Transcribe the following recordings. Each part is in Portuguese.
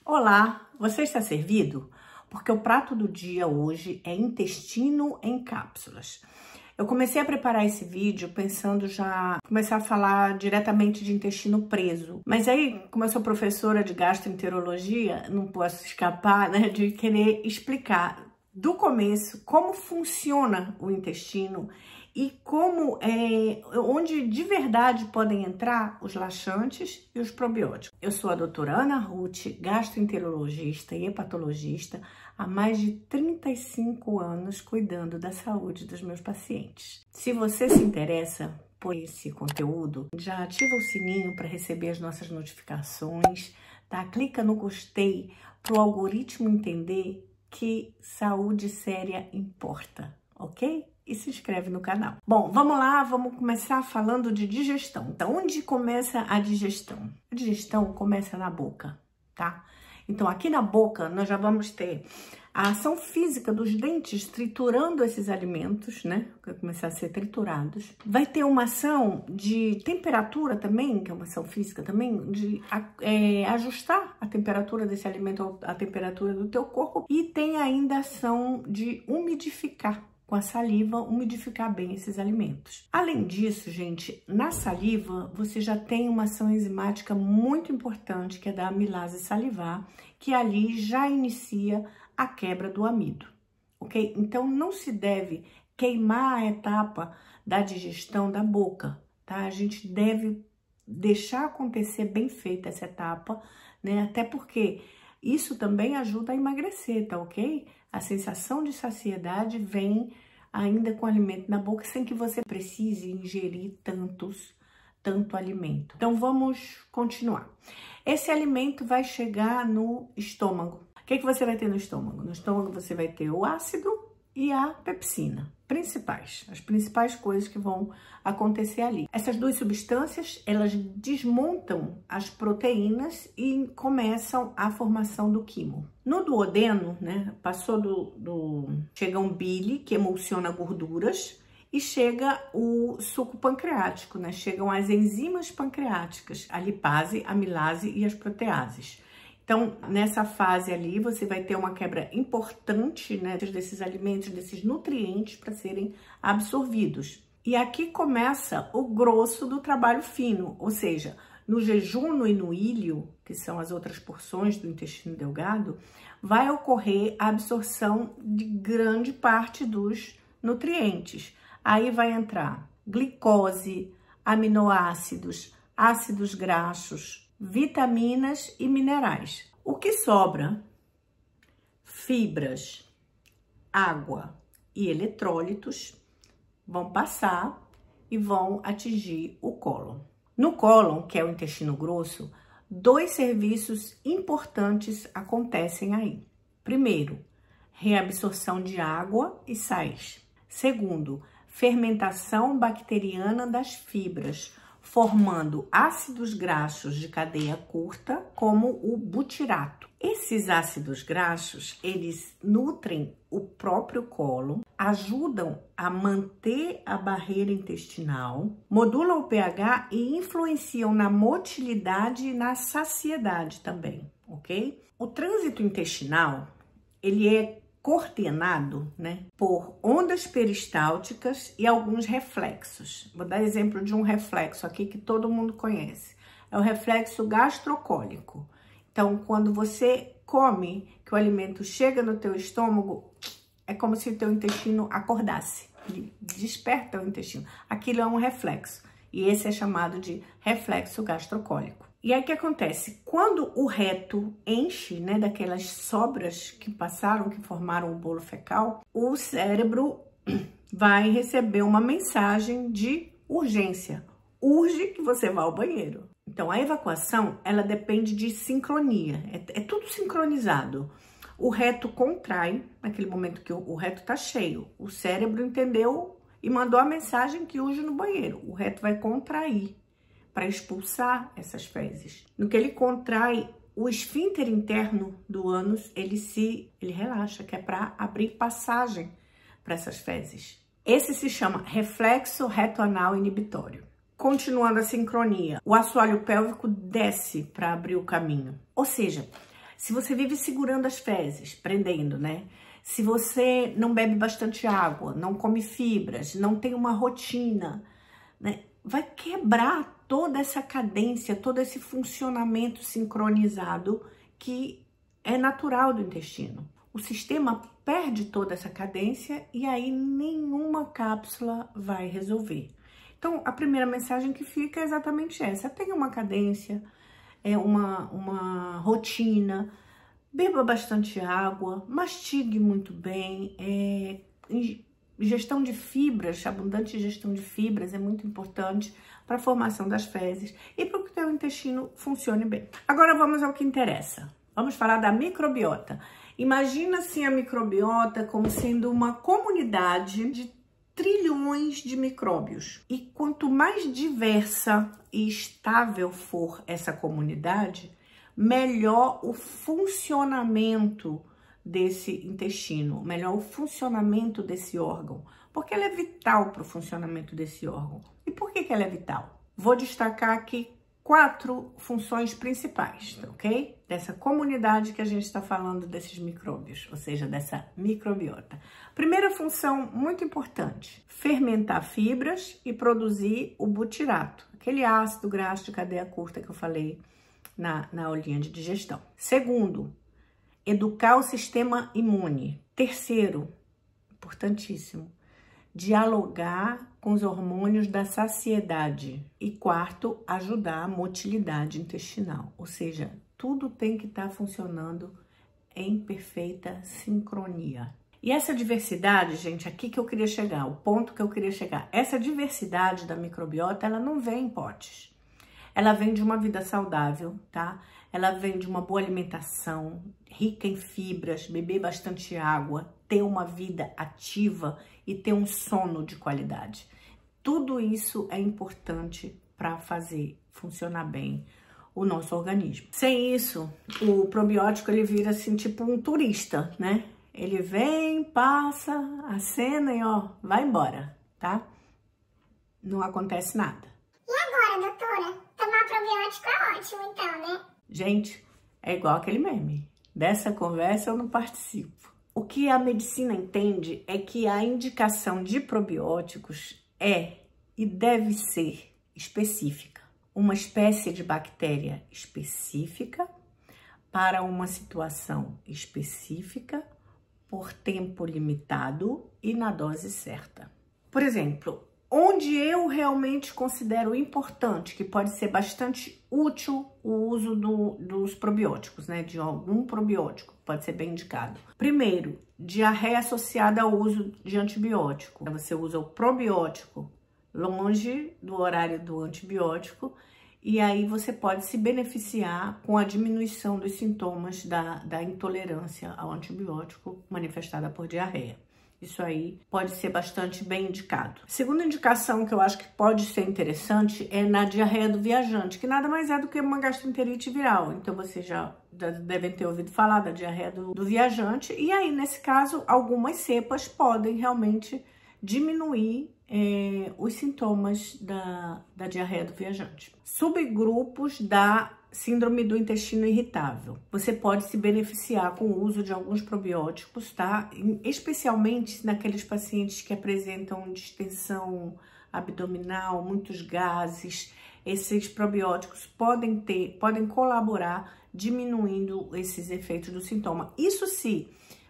Olá, você está servido? Porque o prato do dia hoje é intestino em cápsulas. Eu comecei a preparar esse vídeo pensando já começar a falar diretamente de intestino preso. Mas aí, como eu sou professora de gastroenterologia, não posso escapar, né, de querer explicar do começo como funciona o intestino e como onde de verdade podem entrar os laxantes e os probióticos. Eu sou a doutora Ana Ruth, gastroenterologista e hepatologista, há mais de 35 anos cuidando da saúde dos meus pacientes. Se você se interessa por esse conteúdo, já ativa o sininho para receber as nossas notificações, tá? Clica no gostei para o algoritmo entender que saúde séria importa, ok? E se inscreve no canal. Bom, vamos lá, vamos começar falando de digestão. Então, onde começa a digestão? A digestão começa na boca, tá? Então, aqui na boca, nós já vamos ter a ação física dos dentes triturando esses alimentos, né? Vai começar a ser triturados. Vai ter uma ação de temperatura também, que é uma ação física também, de ajustar a temperatura desse alimento à temperatura do teu corpo. E tem ainda a ação de umidificar com a saliva, umidificar bem esses alimentos. Além disso, gente, na saliva você já tem uma ação enzimática muito importante, que é da amilase salivar, que ali já inicia a quebra do amido, ok? Então, não se deve queimar a etapa da digestão da boca, tá? A gente deve deixar acontecer bem feita essa etapa, né? Até porque isso também ajuda a emagrecer, tá ok? A sensação de saciedade vem ainda com o alimento na boca, sem que você precise ingerir tanto alimento. Então, vamos continuar. Esse alimento vai chegar no estômago. O que você vai ter no estômago? No estômago você vai ter o ácido e a pepsina, as principais coisas que vão acontecer ali. Essas duas substâncias, elas desmontam as proteínas e começam a formação do quimo. No duodeno, né, chega um bile que emulsiona gorduras e chega o suco pancreático, né? Chegam as enzimas pancreáticas, a lipase, a amilase e as proteases. Então, nessa fase ali, você vai ter uma quebra importante, né, desses alimentos, desses nutrientes para serem absorvidos. E aqui começa o grosso do trabalho fino, ou seja, no jejum e no ilho, que são as outras porções do intestino delgado, vai ocorrer a absorção de grande parte dos nutrientes. Aí vai entrar glicose, aminoácidos, ácidos graxos, vitaminas e minerais. O que sobra? Fibras, água e eletrólitos vão passar e vão atingir o cólon. No cólon, que é o intestino grosso, dois serviços importantes acontecem aí. Primeiro, reabsorção de água e sais. Segundo, fermentação bacteriana das fibras, formando ácidos graxos de cadeia curta, como o butirato. Esses ácidos graxos, eles nutrem o próprio cólon, ajudam a manter a barreira intestinal, modulam o pH e influenciam na motilidade e na saciedade também, ok? O trânsito intestinal, ele é coordenado, né, por ondas peristálticas e alguns reflexos. Vou dar exemplo de um reflexo aqui que todo mundo conhece. É o reflexo gastrocólico. Então, quando você come, que o alimento chega no teu estômago, é como se o teu intestino acordasse. Ele desperta o intestino. Aquilo é um reflexo. E esse é chamado de reflexo gastrocólico. E aí o que acontece? Quando o reto enche, né, daquelas sobras que passaram, que formaram o bolo fecal, o cérebro vai receber uma mensagem de urgência. Urge que você vá ao banheiro. Então, a evacuação, ela depende de sincronia. É tudo sincronizado. O reto contrai, naquele momento que o reto tá cheio. O cérebro entendeu e mandou a mensagem que urge no banheiro. O reto vai contrair para expulsar essas fezes. No que ele contrai, o esfíncter interno do ânus, ele relaxa, que é para abrir passagem para essas fezes. Esse se chama reflexo reto-anal inibitório. Continuando a sincronia, o assoalho pélvico desce para abrir o caminho. Ou seja, Se você vive segurando as fezes, prendendo, né? Se você não bebe bastante água, não come fibras, não tem uma rotina, né? Vai quebrar toda essa cadência, todo esse funcionamento sincronizado que é natural do intestino. O sistema perde toda essa cadência e aí nenhuma cápsula vai resolver. Então, a primeira mensagem que fica é exatamente essa. Tenha uma cadência, uma rotina, beba bastante água, mastigue muito bem, ingestão de fibras, abundante ingestão de fibras é muito importante para a formação das fezes e para que o teu intestino funcione bem. Agora vamos ao que interessa. Vamos falar da microbiota. Imagina assim a microbiota como sendo uma comunidade de trilhões de micróbios. E quanto mais diversa e estável for essa comunidade, melhor o funcionamento desse intestino, melhor o funcionamento desse órgão, porque ela é vital para o funcionamento desse órgão. E por que ela é vital? Vou destacar aqui 4 funções principais, ok? Dessa comunidade que a gente está falando desses micróbios, ou seja, dessa microbiota. Primeira função muito importante, fermentar fibras e produzir o butirato, aquele ácido graxo de cadeia curta que eu falei na aulinha de digestão. Segundo, educar o sistema imune. Terceiro, importantíssimo, dialogar com os hormônios da saciedade. E quarto, ajudar a motilidade intestinal. Ou seja, tudo tem que estar funcionando em perfeita sincronia. E essa diversidade, gente, aqui que eu queria chegar, o ponto que eu queria chegar, essa diversidade da microbiota, ela não vem em potes. Ela vem de uma vida saudável, tá? Ela vem de uma boa alimentação, rica em fibras, beber bastante água, ter uma vida ativa e ter um sono de qualidade. Tudo isso é importante para fazer funcionar bem o nosso organismo. Sem isso, o probiótico ele vira assim tipo um turista, né? Ele vem, passa, acena e ó, vai embora, tá? Não acontece nada. E agora, doutora? Tomar probiótico é ótimo então, né? Gente, é igual aquele meme. Dessa conversa eu não participo. O que a medicina entende é que a indicação de probióticos é e deve ser específica. Uma espécie de bactéria específica para uma situação específica por tempo limitado e na dose certa. Por exemplo, onde eu realmente considero importante, que pode ser bastante útil o uso dos probióticos, né? De algum probiótico, pode ser bem indicado. Primeiro, diarreia associada ao uso de antibiótico. Você usa o probiótico longe do horário do antibiótico e aí você pode se beneficiar com a diminuição dos sintomas da intolerância ao antibiótico manifestada por diarreia. Isso aí pode ser bastante bem indicado. Segunda indicação que eu acho que pode ser interessante é na diarreia do viajante, que nada mais é do que uma gastroenterite viral. Então, vocês já devem ter ouvido falar da diarreia do viajante. E aí, nesse caso, algumas cepas podem realmente diminuir os sintomas da diarreia do viajante. Subgrupos da síndrome do intestino irritável. Você pode se beneficiar com o uso de alguns probióticos, tá? Especialmente naqueles pacientes que apresentam distensão abdominal, muitos gases. Esses probióticos podem colaborar diminuindo esses efeitos do sintoma. Isso sim,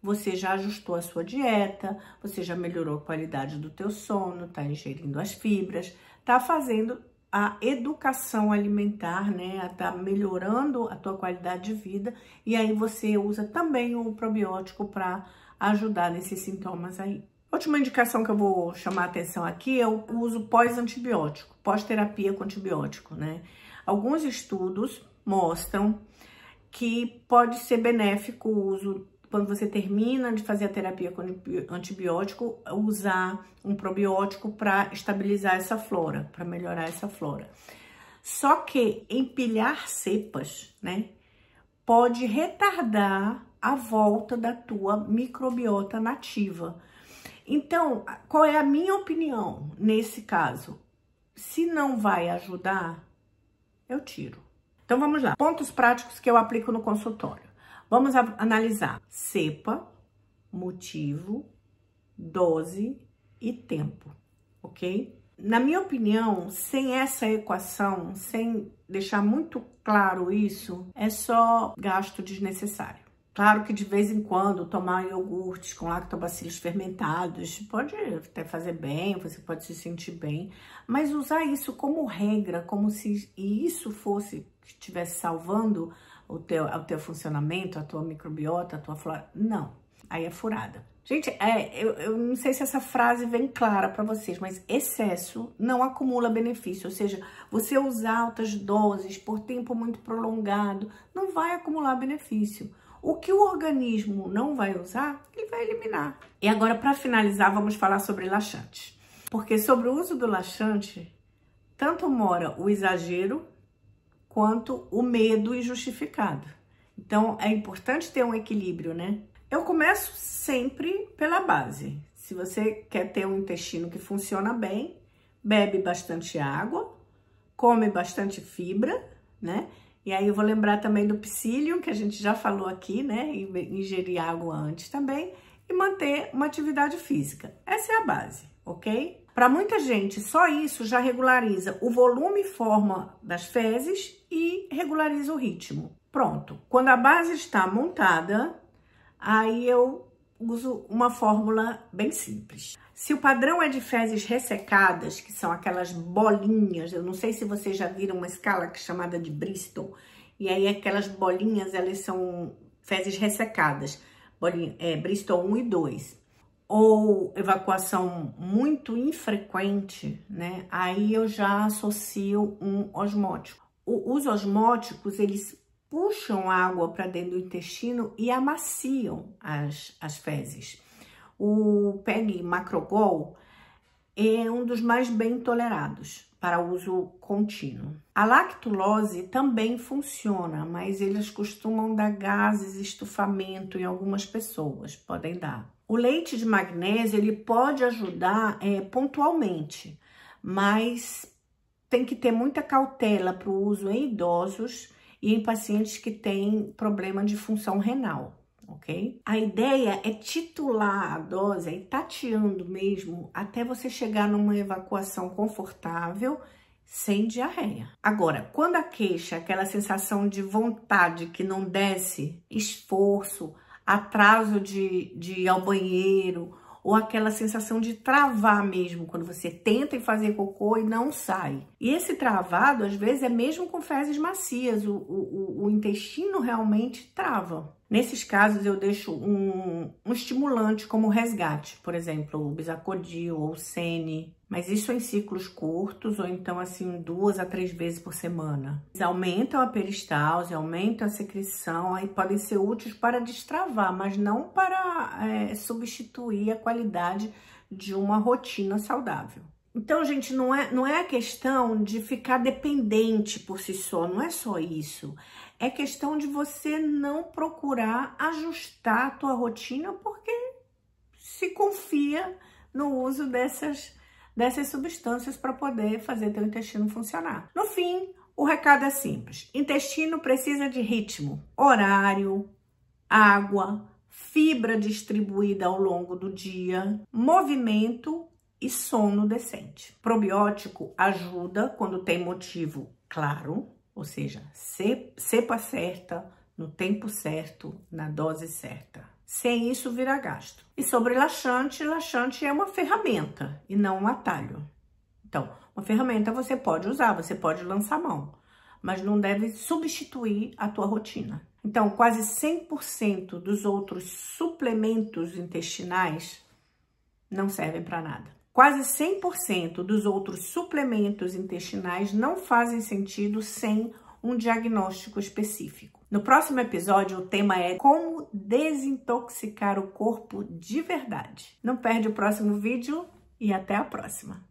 você já ajustou a sua dieta, você já melhorou a qualidade do teu sono, tá ingerindo as fibras, tá fazendo a educação alimentar, né? Tá melhorando a tua qualidade de vida e aí você usa também o probiótico para ajudar nesses sintomas aí. Última indicação que eu vou chamar a atenção aqui é o uso pós-antibiótico, pós-terapia com antibiótico, né? Alguns estudos mostram que pode ser benéfico o uso quando você termina de fazer a terapia com antibiótico, usar um probiótico para estabilizar essa flora, para melhorar essa flora. Só que empilhar cepas, né, pode retardar a volta da tua microbiota nativa. Então, qual é a minha opinião nesse caso? Se não vai ajudar, eu tiro. Então, vamos lá. Pontos práticos que eu aplico no consultório. Vamos analisar cepa, motivo, dose e tempo, ok? Na minha opinião, sem essa equação, sem deixar muito claro isso, é só gasto desnecessário. Claro que de vez em quando tomar iogurtes com lactobacilos fermentados pode até fazer bem, você pode se sentir bem, mas usar isso como regra, como se isso fosse que estivesse salvando o teu funcionamento, a tua microbiota, a tua flora, não, aí é furada. Gente, eu não sei se essa frase vem clara para vocês, mas excesso não acumula benefício, ou seja, você usar altas doses por tempo muito prolongado não vai acumular benefício. O que o organismo não vai usar, ele vai eliminar. E agora, para finalizar, vamos falar sobre laxantes. Porque sobre o uso do laxante, tanto mora o exagero quanto o medo injustificado. Então, é importante ter um equilíbrio, né? Eu começo sempre pela base. Se você quer ter um intestino que funciona bem, bebe bastante água, come bastante fibra, né? E aí eu vou lembrar também do psyllium, que a gente já falou aqui, né? Ingerir água antes também e manter uma atividade física. Essa é a base, ok? Para muita gente, só isso já regulariza o volume e forma das fezes e regulariza o ritmo. Pronto. Quando a base está montada, aí eu uso uma fórmula bem simples. Se o padrão é de fezes ressecadas, que são aquelas bolinhas, eu não sei se vocês já viram uma escala chamada de Bristol, e aí aquelas bolinhas, elas são fezes ressecadas, Bristol 1 e 2, ou evacuação muito infrequente, né? Aí eu já associo um osmótico. Os osmóticos, eles puxam água para dentro do intestino e amaciam as fezes. O PEG Macrogol é um dos mais bem tolerados para uso contínuo. A lactulose também funciona, mas eles costumam dar gases, estufamento em algumas pessoas, podem dar. O leite de magnésio, ele pode ajudar pontualmente, mas tem que ter muita cautela para o uso em idosos e em pacientes que têm problema de função renal. Ok? A ideia é titular a dose, é tateando mesmo, até você chegar numa evacuação confortável, sem diarreia. Agora, quando a queixa, aquela sensação de vontade que não desce, esforço, atraso de ir ao banheiro, ou aquela sensação de travar mesmo, quando você tenta ir fazer cocô e não sai. E esse travado, às vezes, é mesmo com fezes macias, o intestino realmente trava. Nesses casos, eu deixo um estimulante como resgate, por exemplo, o Bisacodil ou o Sene, mas isso em ciclos curtos ou então assim 2 a 3 vezes por semana. Eles aumentam a peristalse, aumentam a secreção, aí podem ser úteis para destravar, mas não para substituir a qualidade de uma rotina saudável. Então, gente, não é a questão de ficar dependente por si só, não é só isso. É questão de você não procurar ajustar a tua rotina porque se confia no uso dessas substâncias para poder fazer teu intestino funcionar. No fim, o recado é simples. Intestino precisa de ritmo, horário, água, fibra distribuída ao longo do dia, movimento e sono decente. Probiótico ajuda quando tem motivo claro, ou seja, cepa certa, no tempo certo, na dose certa. Sem isso, vira gasto. E sobre laxante, laxante é uma ferramenta e não um atalho. Então, uma ferramenta você pode usar, você pode lançar mão, mas não deve substituir a tua rotina. Então, quase 100% dos outros suplementos intestinais não servem para nada. Quase 100% dos outros suplementos intestinais não fazem sentido sem um diagnóstico específico. No próximo episódio, o tema é como desintoxicar o corpo de verdade. Não perde o próximo vídeo e até a próxima!